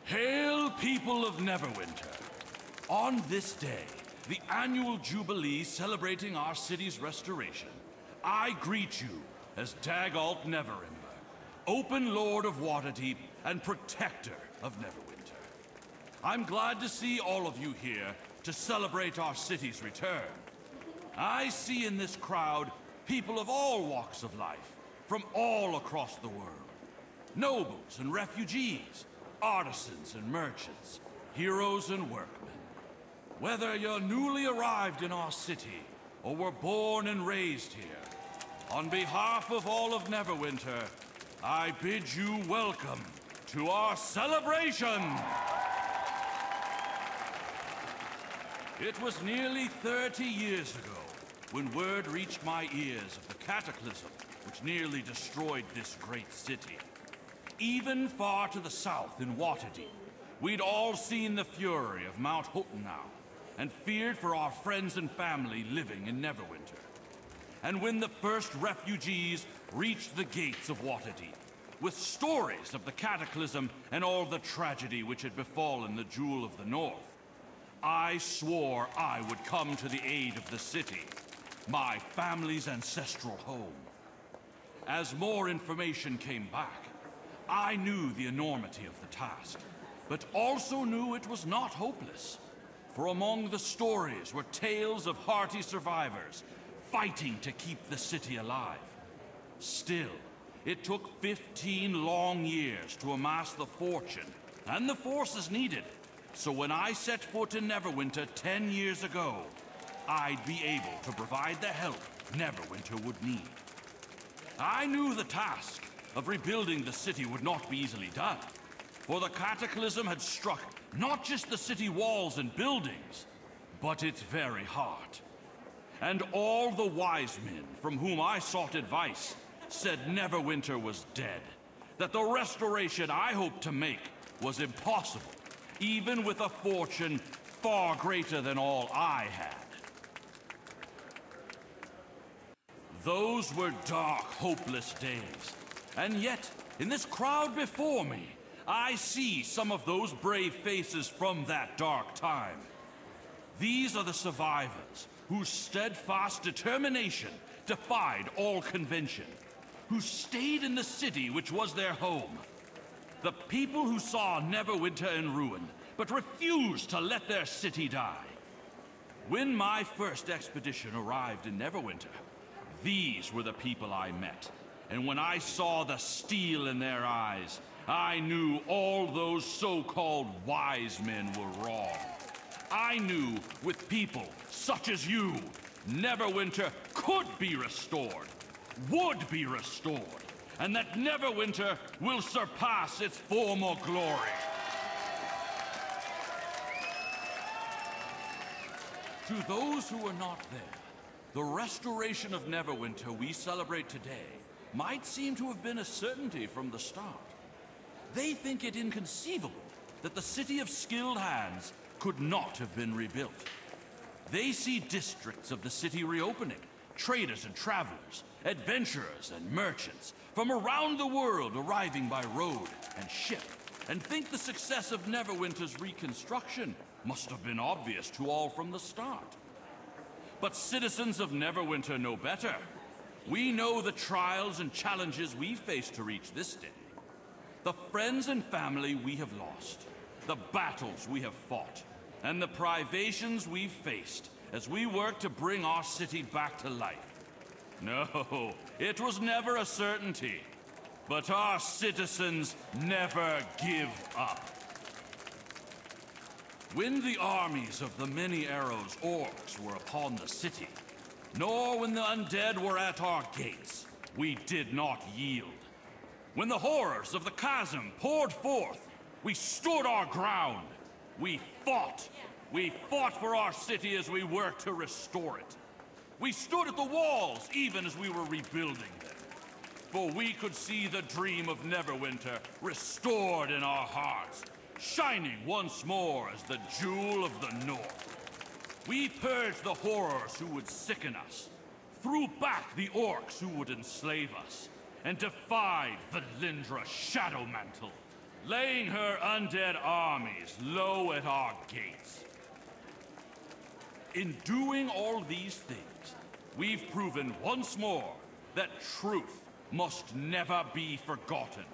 Hail, people of Neverwinter! On this day, the annual Jubilee celebrating our city's restoration, I greet you as Dagalt Neverember, Open Lord of Waterdeep and Protector of Neverwinter. I'm glad to see all of you here to celebrate our city's return. I see in this crowd people of all walks of life, from all across the world. Nobles and refugees, artisans and merchants, heroes and workmen. Whether you're newly arrived in our city, or were born and raised here, on behalf of all of Neverwinter, I bid you welcome to our celebration! It was nearly 30 years ago when word reached my ears of the cataclysm which nearly destroyed this great city. Even far to the south in Waterdeep, we'd all seen the fury of Mount Hotenau and feared for our friends and family living in Neverwinter. And when the first refugees reached the gates of Waterdeep, with stories of the cataclysm and all the tragedy which had befallen the Jewel of the North, I swore I would come to the aid of the city, my family's ancestral home. As more information came back, I knew the enormity of the task, but also knew it was not hopeless. For among the stories were tales of hearty survivors fighting to keep the city alive. Still, it took 15 long years to amass the fortune and the forces needed. So when I set foot in Neverwinter 10 years ago, I'd be able to provide the help Neverwinter would need. I knew the task of rebuilding the city would not be easily done, for the cataclysm had struck not just the city walls and buildings, but its very heart. And all the wise men from whom I sought advice said Neverwinter was dead, that the restoration I hoped to make was impossible, even with a fortune far greater than all I had. Those were dark, hopeless days. And yet, in this crowd before me, I see some of those brave faces from that dark time. These are the survivors whose steadfast determination defied all convention, who stayed in the city which was their home. The people who saw Neverwinter in ruin, but refused to let their city die. When my first expedition arrived in Neverwinter, these were the people I met. And when I saw the steel in their eyes, I knew all those so-called wise men were wrong. I knew with people such as you, Neverwinter could be restored, would be restored, and that Neverwinter will surpass its former glory. To those who were not there, the restoration of Neverwinter we celebrate today might seem to have been a certainty from the start. They think it inconceivable that the city of skilled hands could not have been rebuilt. They see districts of the city reopening, traders and travelers, adventurers and merchants from around the world arriving by road and ship, and think the success of Neverwinter's reconstruction must have been obvious to all from the start. But citizens of Neverwinter know better. We know the trials and challenges we face to reach this day. The friends and family we have lost, the battles we have fought, and the privations we've faced as we work to bring our city back to life. No, it was never a certainty, but our citizens never give up. When the armies of the Many Arrows orcs were upon the city, nor when the undead were at our gates, we did not yield. When the horrors of the chasm poured forth, we stood our ground. We fought. We fought for our city as we worked to restore it. We stood at the walls even as we were rebuilding them. For we could see the dream of Neverwinter restored in our hearts, shining once more as the Jewel of the North. We purged the horrors who would sicken us, threw back the orcs who would enslave us, and defied the Lindra Shadow Mantle. laying her undead armies low at our gates. In doing all these things, we've proven once more that truth must never be forgotten.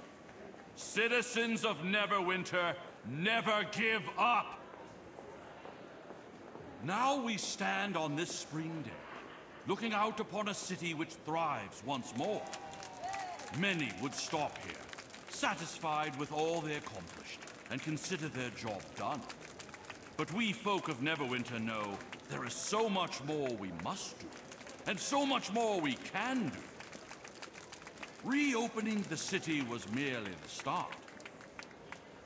Citizens of Neverwinter, never give up! Now we stand on this spring day, looking out upon a city which thrives once more. Many would stop here, satisfied with all they accomplished, and consider their job done. But we folk of Neverwinter know there is so much more we must do, and so much more we can do. Reopening the city was merely the start.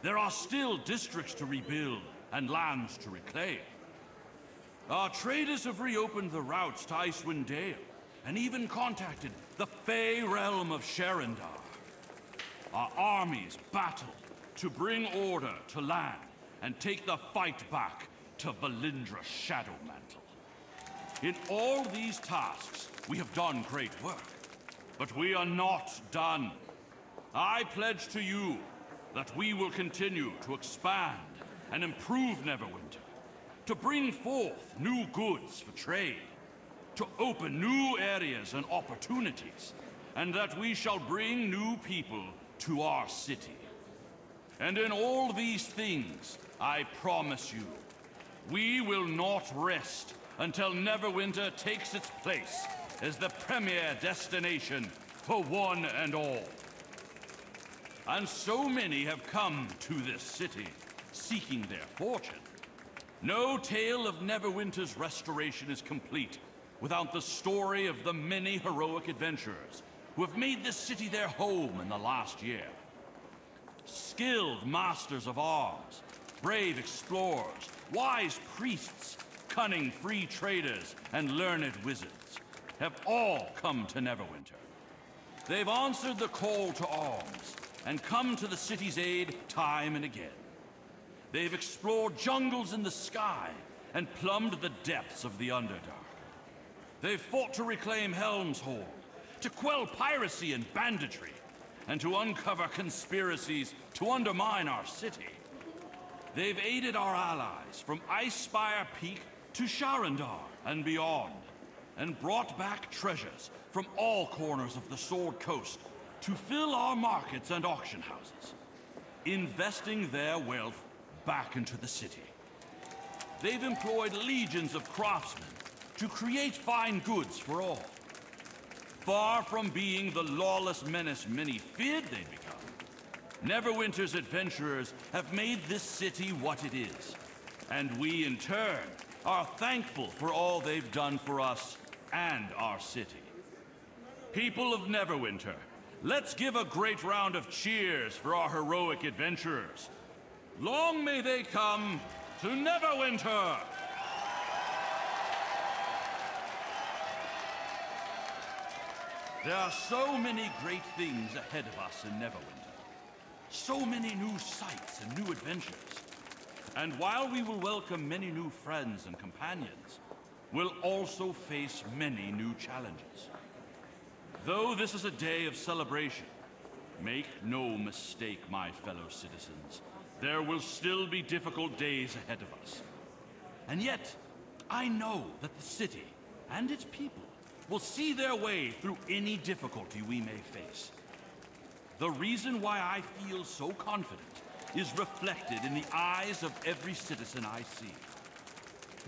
There are still districts to rebuild and lands to reclaim. Our traders have reopened the routes to Icewind Dale, and even contacted the Fey realm of Sherendar. Our armies battle to bring order to land and take the fight back to Valindra's Shadowmantle. In all these tasks, we have done great work, but we are not done. I pledge to you that we will continue to expand and improve Neverwinter, to bring forth new goods for trade, to open new areas and opportunities, and that we shall bring new people to our city. And in all these things, I promise you, we will not rest until Neverwinter takes its place as the premier destination for one and all. And so many have come to this city, seeking their fortune. No tale of Neverwinter's restoration is complete without the story of the many heroic adventurers who have made this city their home in the last year. Skilled masters of arms, brave explorers, wise priests, cunning free traders, and learned wizards have all come to Neverwinter. They've answered the call to arms and come to the city's aid time and again. They've explored jungles in the sky and plumbed the depths of the Underdark. They've fought to reclaim Helm's Hold, to quell piracy and banditry, and to uncover conspiracies to undermine our city. They've aided our allies from Icespire Peak to Sharandar and beyond, and brought back treasures from all corners of the Sword Coast to fill our markets and auction houses, investing their wealth back into the city. They've employed legions of craftsmen to create fine goods for all. Far from being the lawless menace many feared they'd become, Neverwinter's adventurers have made this city what it is, and we, in turn, are thankful for all they've done for us and our city. People of Neverwinter, let's give a great round of cheers for our heroic adventurers. Long may they come to Neverwinter! There are so many great things ahead of us in Neverwinter. So many new sights and new adventures. And while we will welcome many new friends and companions, we'll also face many new challenges. Though this is a day of celebration, make no mistake, my fellow citizens, there will still be difficult days ahead of us. And yet, I know that the city and its people will see their way through any difficulty we may face. The reason why I feel so confident is reflected in the eyes of every citizen I see.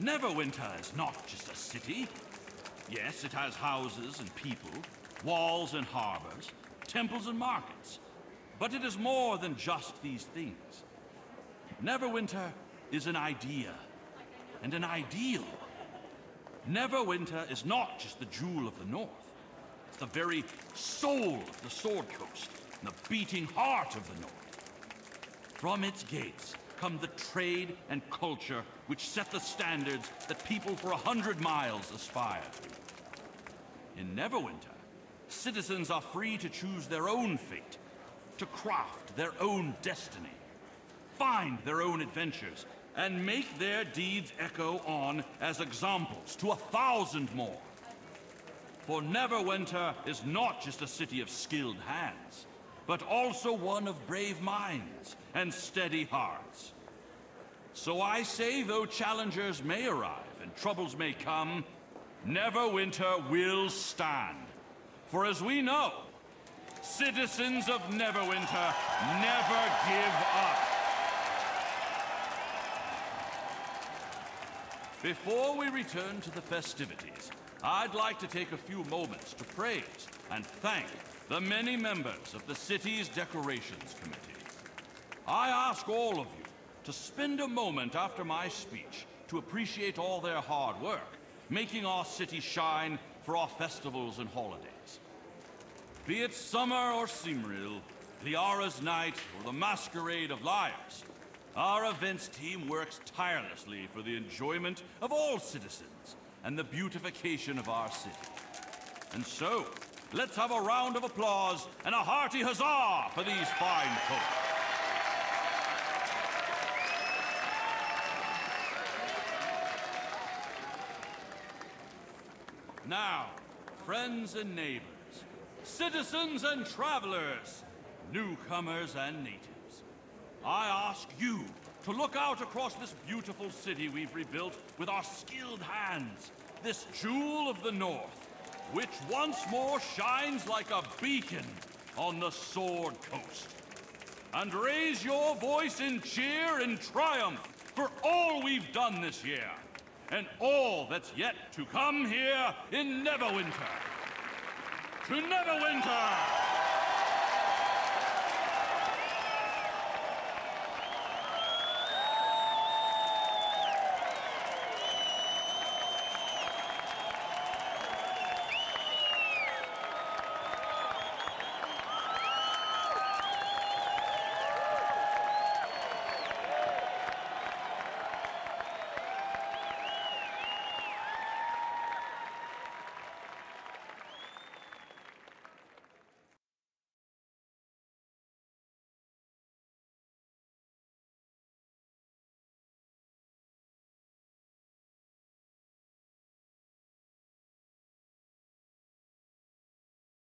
Neverwinter is not just a city. Yes, it has houses and people, walls and harbors, temples and markets. But it is more than just these things. Neverwinter is an idea and an ideal. Neverwinter is not just the jewel of the North. It's the very soul of the Sword Coast and the beating heart of the North. From its gates come the trade and culture which set the standards that people for 100 miles aspire to. In Neverwinter, citizens are free to choose their own fate, to craft their own destiny, find their own adventures, and make their deeds echo on as examples to 1,000 more. For Neverwinter is not just a city of skilled hands. but also one of brave minds and steady hearts. So I say, though challengers may arrive and troubles may come, Neverwinter will stand. For as we know, citizens of Neverwinter never give up. Before we return to the festivities, I'd like to take a few moments to praise and thank the many members of the city's decorations committee. I ask all of you to spend a moment after my speech to appreciate all their hard work, making our city shine for our festivals and holidays. Be it summer or Cimril, Liara's Night, or the Masquerade of Liars, our events team works tirelessly for the enjoyment of all citizens and the beautification of our city. And so, let's have a round of applause and a hearty huzzah for these fine folk. Now, friends and neighbors, citizens and travelers, newcomers and natives, I ask you to look out across this beautiful city we've rebuilt with our skilled hands, this jewel of the North, which once more shines like a beacon on the Sword Coast. And raise your voice in cheer and triumph for all we've done this year, and all that's yet to come here in Neverwinter. To Neverwinter!